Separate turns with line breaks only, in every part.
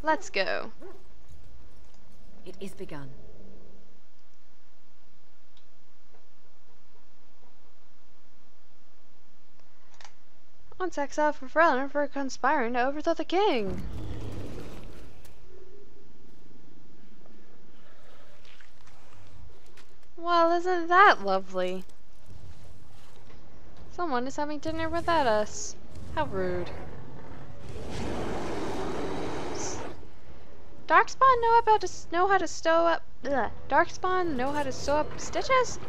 let's go.
It is begun.
Once exiled for Freeland for conspiring to overthrow the king. Well, isn't that lovely? Someone is having dinner without us. How rude. Darkspawn know how to sew up. Ugh. Darkspawn know how to sew up stitches.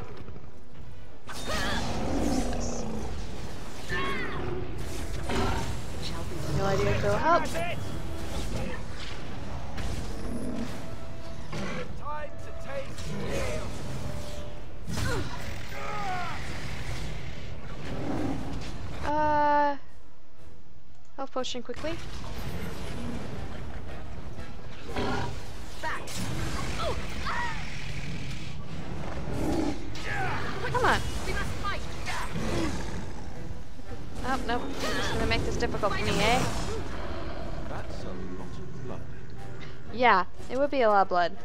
No idea, go help.
Time to taste steel.
Health potion quickly.
Back.
Come on.
We must fight.
Oh, nope. Just gonna make this difficult for me, eh?
That's a lot of blood.
Yeah, it would be a lot of blood.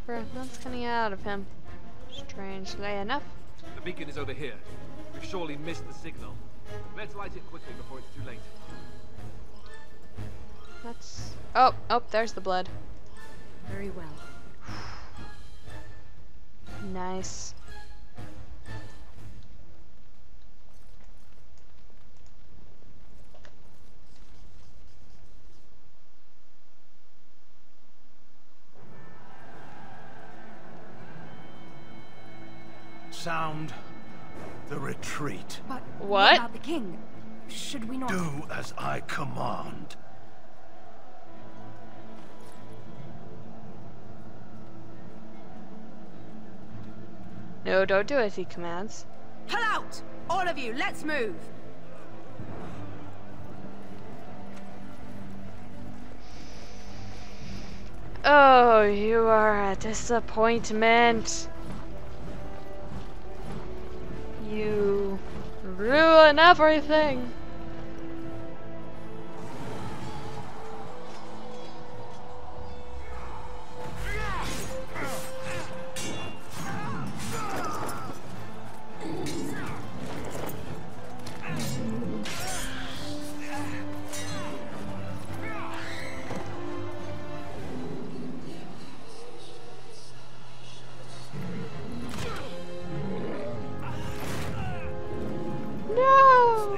That's coming out of him. Strangely enough.
The beacon is over here. We've surely missed the signal. Let's light it quickly before it's too late.
That's... Oh, there's the blood.
Very well.
Nice.
Sound the retreat.
But
What?
about the king? Should we not?
Do as I command.
No, don't do as he commands.
Pull out! All of you, let's move!
Oh, you are a disappointment. You ruin everything. No!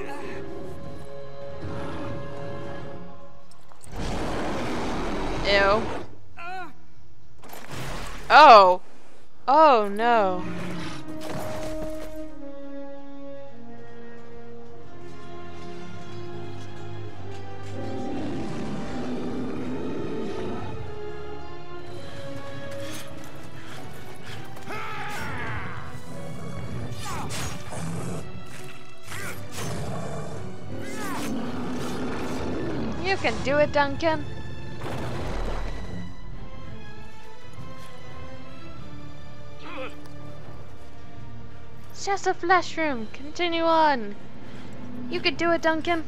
Ew. Oh. Oh no. You can do it, Duncan. It's just a flesh room. Continue on. You can do it, Duncan.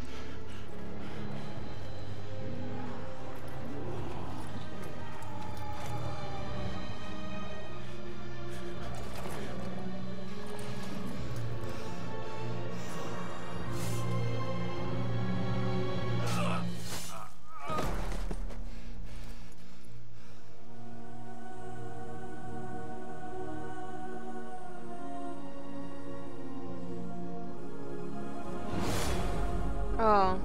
Oh.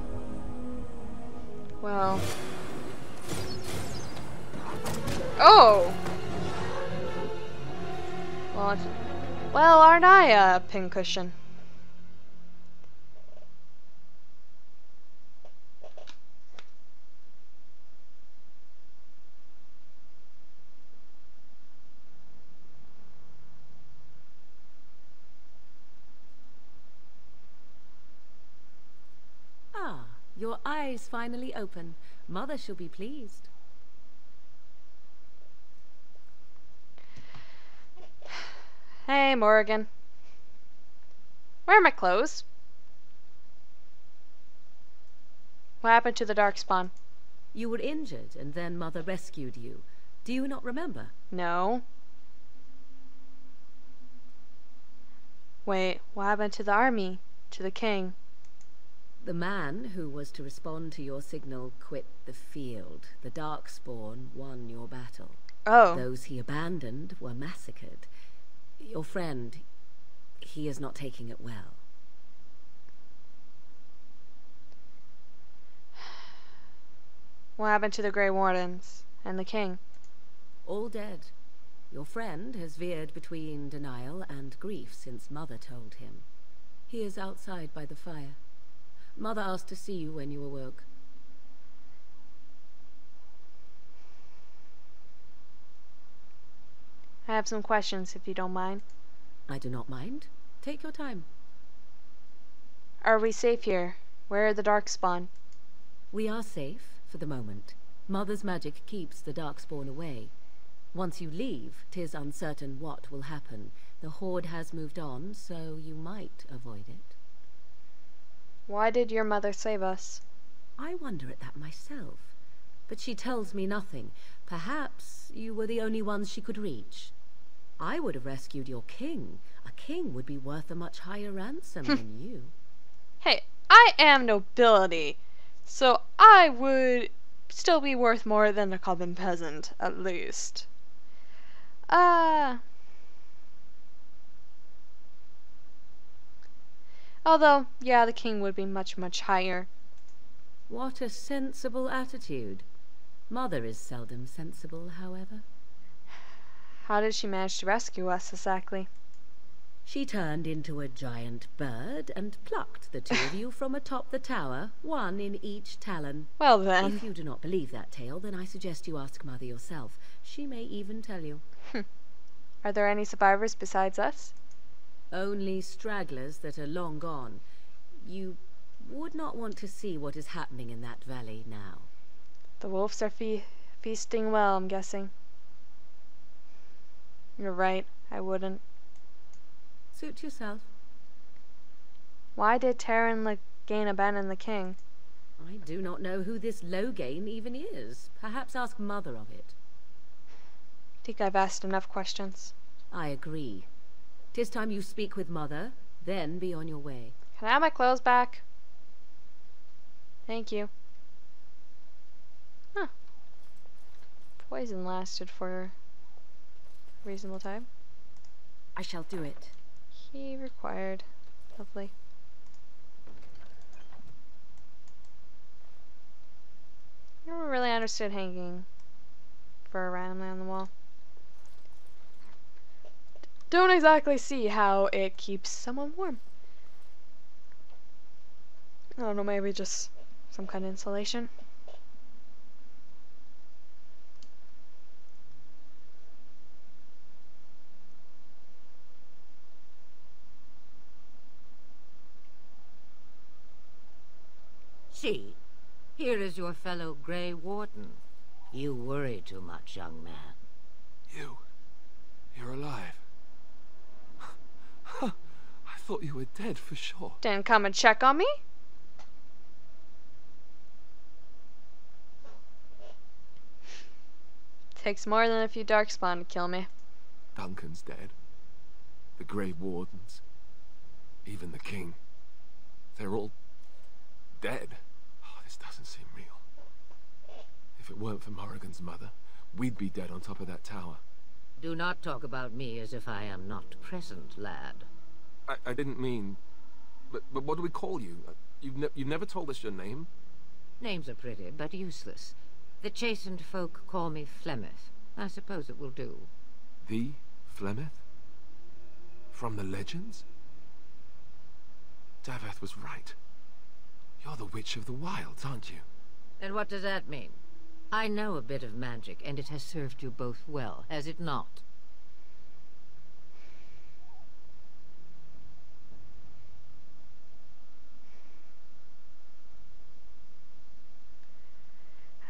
Well. Oh! Well, aren't I a pincushion?
Ah, your eyes finally open. Mother shall be pleased.
Hey, Morgan. Where are my clothes? What happened to the Darkspawn?
You were injured, and then Mother rescued you. Do you not remember?
No. Wait, what happened to the army? To the king?
The man who was to respond to your signal quit the field. The Darkspawn won your battle.
Oh.
Those he abandoned were massacred. Your friend, he is not taking it well.
What happened to the Grey Wardens and the king?
All dead. Your friend has veered between denial and grief since Mother told him. He is outside by the fire. Mother asked to see you when you awoke.
I have some questions, if you don't mind.
I do not mind. Take your time.
Are we safe here? Where are the Darkspawn?
We are safe, for the moment. Mother's magic keeps the Darkspawn away. Once you leave, 'tis uncertain what will happen. The Horde has moved on, so you might avoid it.
Why did your mother save us?
I wonder at that myself. But she tells me nothing. Perhaps you were the only ones she could reach. I would have rescued your king. A king would be worth a much higher ransom than you.
Hey, I am nobility, so I would still be worth more than a common peasant, at least. Although, yeah, the king would be much, much higher.
What a sensible attitude. Mother is seldom sensible, however.
How did she manage to rescue us, exactly?
She turned into a giant bird and plucked the two of you from atop the tower, one in each talon.
Well then.
If you do not believe that tale, then I suggest you ask Mother yourself. She may even tell you.
Are there any survivors besides us?
Only stragglers that are long gone. You would not want to see what is happening in that valley now.
The wolves are feasting well, I'm guessing. You're right, I wouldn't.
Suit yourself.
Why did Terran Loghain abandon the king?
I do not know who this Loghain even is. Perhaps ask Mother of it.
I think I've asked enough questions.
I agree. 'Tis time you speak with Mother, then be on your way.
Can I have my clothes back? Thank you. Huh. Poison lasted for a reasonable time.
I shall do it.
Key required. Lovely. Never really understood hanging fur randomly on the wall. Don't exactly see how it keeps someone warm. I don't know, maybe just some kind of insulation.
See, here is your fellow Grey Warden. You worry too much, young man.
You're alive. I thought you were dead for sure.
Didn't come and check on me? Takes more than a few Darkspawn to kill me.
Duncan's dead. The Grey Wardens. Even the king. They're all dead. Oh, this doesn't seem real. If it weren't for Morrigan's mother, we'd be dead on top of that tower.
Do not talk about me as if I am not present, lad.
I didn't mean... But what do we call you? You've never told us your name?
Names are pretty, but useless. The chastened folk call me Flemeth. I suppose it will do.
The Flemeth? From the legends? Daveth was right. You're the Witch of the Wilds, aren't you?
And what does that mean? I know a bit of magic, and it has served you both well, has it not?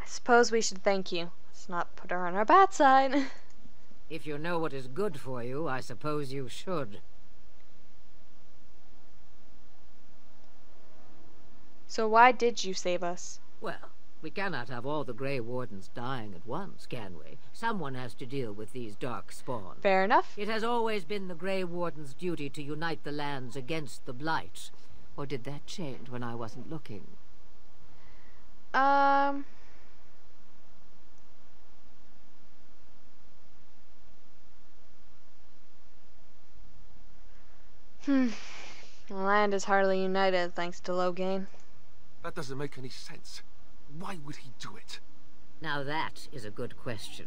I suppose we should thank you. Let's not put her on our bad side.
If you know what is good for you, I suppose you should.
So why did you save us?
Well, We cannot have all the Grey Wardens dying at once, can we? Someone has to deal with these dark spawn.
Fair enough.
It has always been the Grey Warden's duty to unite the lands against the Blight. Or did that change when I wasn't looking?
The land is hardly united thanks to Logain.
That doesn't make any sense. Why would he do it?
Now that is a good question.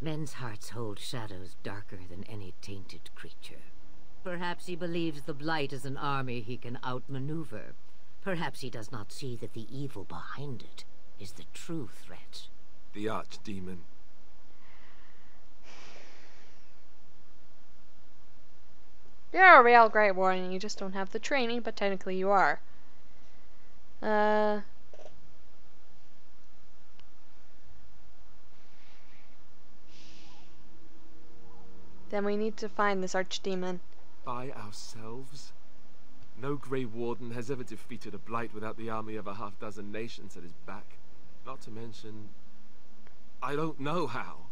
Men's hearts hold shadows darker than any tainted creature. Perhaps he believes the Blight is an army he can outmaneuver. Perhaps he does not see that the evil behind it is the true threat.
The archdemon.
You're a real Great Warden, you just don't have the training, but technically you are. Then we need to find this archdemon.
By ourselves? No Grey Warden has ever defeated a Blight without the army of a half-dozen nations at his back. Not to mention, I don't know how.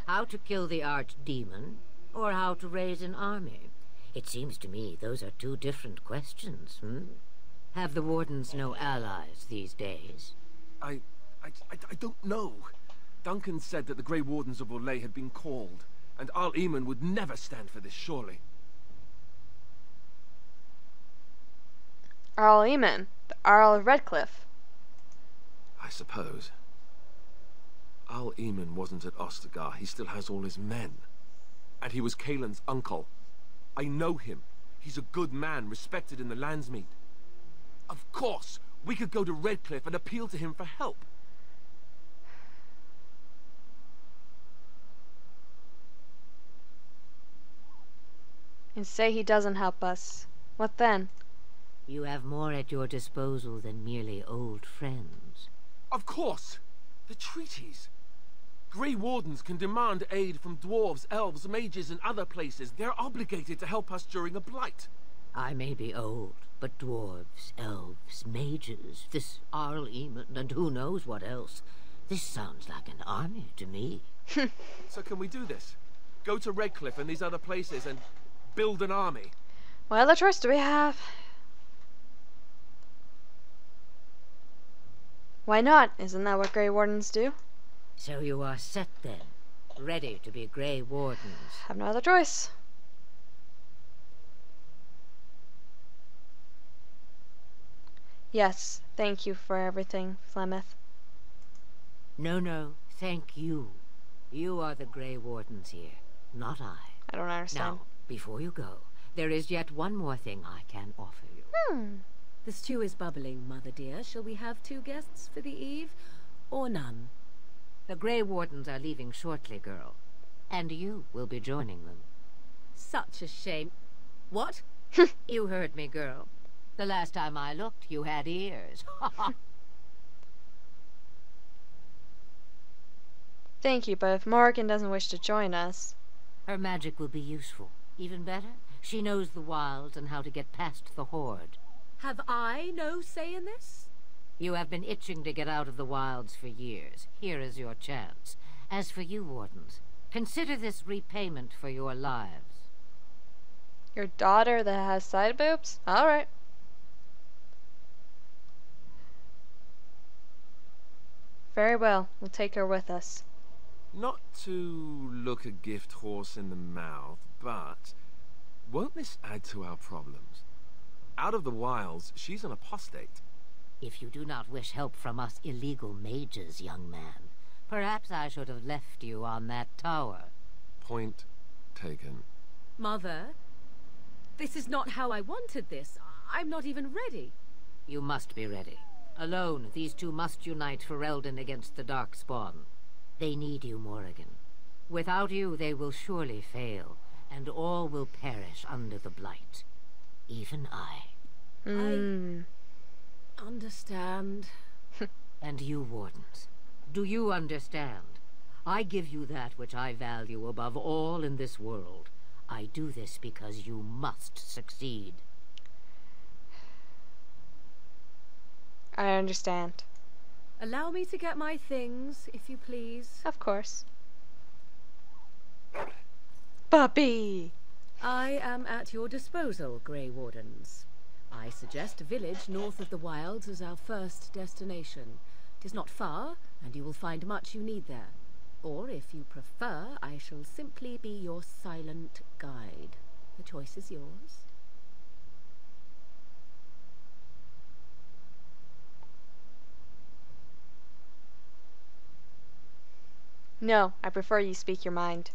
How to kill the archdemon, or how to raise an army? It seems to me those are two different questions, Have the Wardens no allies these days?
I don't know. Duncan said that the Grey Wardens of Orlais had been called, and Arl Eamon would never stand for this, surely.
Arl Eamon, the Arl of Redcliffe.
I suppose. Arl Eamon wasn't at Ostagar. He still has all his men. And he was Caelan's uncle. I know him. He's a good man, respected in the Landsmeet. Of course, we could go to Redcliffe and appeal to him for help.
And say he doesn't help us. What then?
You have more at your disposal than merely old friends.
Of course! The treaties! Grey Wardens can demand aid from dwarves, elves, mages, and other places. They're obligated to help us during a blight.
I may be old, but dwarves, elves, mages, this Arl Eamon, and who knows what else. This sounds like an army to me.
So can we do this? Go to Redcliffe and these other places and build an army?
What other choice do we have? Why not? Isn't that what Grey Wardens do?
So you are set then, ready to be Grey Wardens.
Have no other choice. Yes, thank you for everything, Flemeth.
No, thank you. You are the Grey Wardens here, not I.
I don't understand.
Now, before you go, there is yet one more thing I can offer you.
The stew is bubbling, Mother dear. Shall we have 2 guests for the eve, or none?
The Grey Wardens are leaving shortly, girl. And you will be joining them.
Such a shame. What?
You heard me, girl. The last time I looked, you had ears.
Thank you, but if Morgan doesn't wish to join us...
Her magic will be useful. Even better, she knows the wilds and how to get past the Horde.
Have I no say in this?
You have been itching to get out of the wilds for years. Here is your chance. As for you, Wardens, consider this repayment for your lives.
Your daughter that has side boobs? Alright. Very well, we'll take her with us.
Not to look a gift horse in the mouth, but won't this add to our problems? Out of the wilds, she's an apostate.
If you do not wish help from us illegal mages, young man, perhaps I should have left you on that tower.
Point taken.
Mother, this is not how I wanted this. I'm not even ready.
You must be ready. Alone, these two must unite for Eldon against the Darkspawn. They need you, Morrigan. Without you, they will surely fail, and all will perish under the Blight. Even I.
I understand.
And you, Wardens, do you understand? I give you that which I value above all in this world. I do this because you must succeed.
I understand.
Allow me to get my things, if you please.
Of course. Puppy!
I am at your disposal, Grey Wardens. I suggest a village north of the wilds as our first destination. 'Tis not far, and you will find much you need there. Or, if you prefer, I shall simply be your silent guide. The choice is yours.
No, I prefer you speak your mind.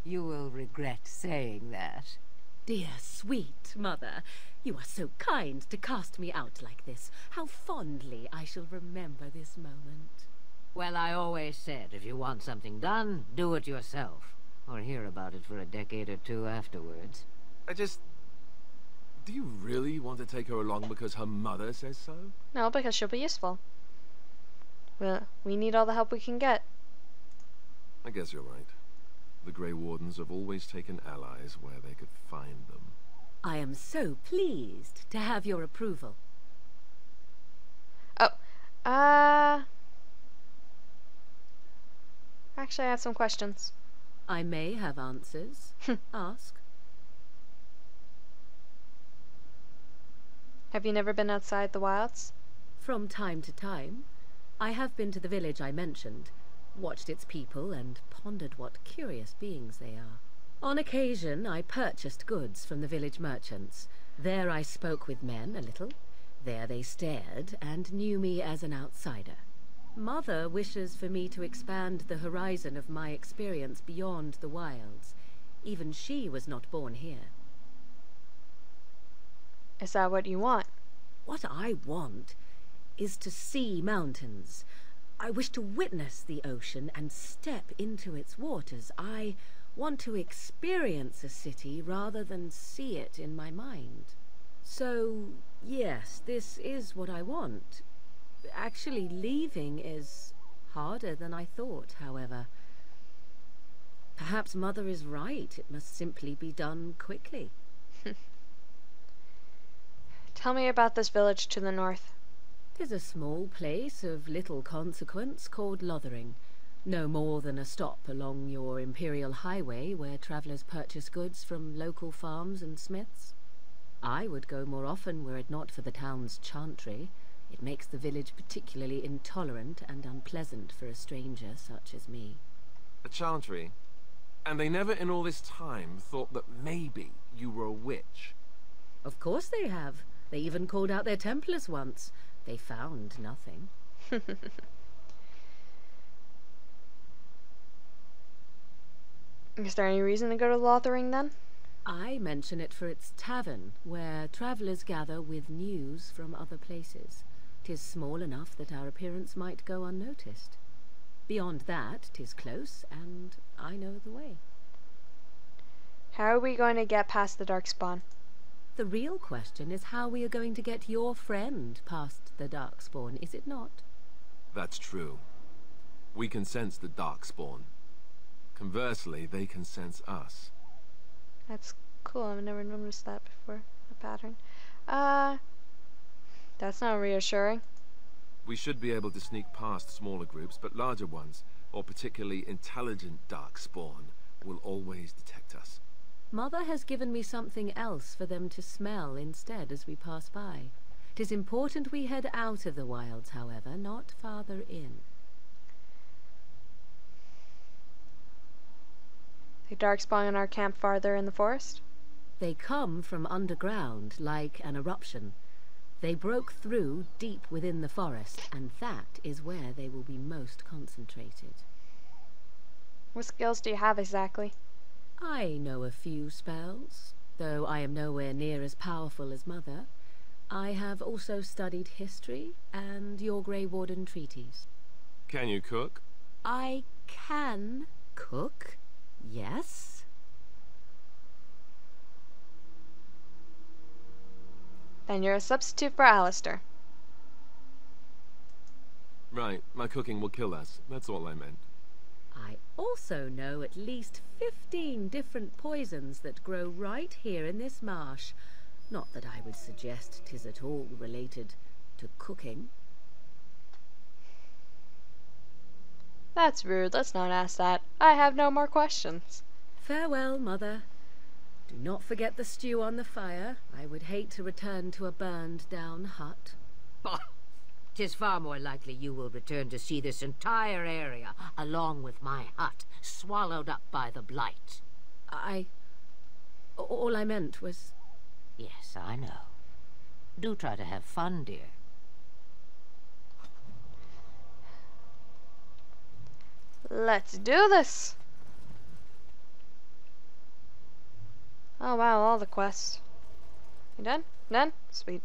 You will regret saying that.
Dear, sweet mother, you are so kind to cast me out like this. How fondly I shall remember this moment.
Well, I always said, if you want something done, do it yourself. Or hear about it for a decade or two afterwards.
Do you really want to take her along because her mother says so?
No, because she'll be useful. Well, we need all the help we can get.
I guess you're right. The Grey Wardens have always taken allies where they could find them.
I am so pleased to have your approval.
Oh, actually, I have some questions.
I may have answers. Ask.
Have you never been outside the wilds?
From time to time. I have been to the village I mentioned, watched its people, and pondered what curious beings they are. On occasion, I purchased goods from the village merchants. There I spoke with men a little. There they stared and knew me as an outsider. Mother wishes for me to expand the horizon of my experience beyond the wilds. Even she was not born here.
Is that what you want?
What I want is to see mountains. I wish to witness the ocean and step into its waters. I want to experience a city rather than see it in my mind. So, yes, this is what I want. Actually, leaving is harder than I thought, however. Perhaps Mother is right. It must simply be done quickly.
Tell me about this village to the north.
'Tis a small place of little consequence called Lothering. No more than a stop along your imperial highway where travellers purchase goods from local farms and smiths. I would go more often were it not for the town's chantry. It makes the village particularly intolerant and unpleasant for a stranger such as me.
A chantry? And they never in all this time thought that maybe you were a witch?
Of course they have. They even called out their Templars once. They found nothing.
Is there any reason to go to Lothering then?
I mention it for its tavern, where travellers gather with news from other places. 'Tis small enough that our appearance might go unnoticed. Beyond that, 'tis close, and I know the way.
How are we going to get past the Darkspawn?
The real question is how we are going to get your friend past the Darkspawn, is it not?
That's true. We can sense the Darkspawn. Conversely, they can sense us.
That's cool. I've never noticed that before. A pattern. That's not reassuring.
We should be able to sneak past smaller groups, but larger ones, or particularly intelligent Darkspawn, will always detect us.
Mother has given me something else for them to smell instead as we pass by. 'Tis important we head out of the wilds, however, not farther in.
The Darkspawn in our camp farther in the forest?
They come from underground, like an eruption. They broke through deep within the forest, and that is where they will be most concentrated.
What skills do you have exactly?
I know a few spells, though I am nowhere near as powerful as Mother. I have also studied history and your Grey Warden treaties.
Can you cook?
I can cook, yes.
Then you're a substitute for Alistair.
Right, my cooking will kill us. That's all I meant.
I also know at least 15 different poisons that grow right here in this marsh. Not that I would suggest 'tis at all related to cooking.
That's rude. Let's not ask that. I have no more questions.
Farewell, Mother. Do not forget the stew on the fire. I would hate to return to a burned-down hut.
Bah! 'Tis far more likely you will return to see this entire area, along with my hut, swallowed up by the blight.
All I meant was...
Yes, I know. Do try to have fun, dear.
Let's do this! Oh wow, all the quests. You done? Done? Sweet.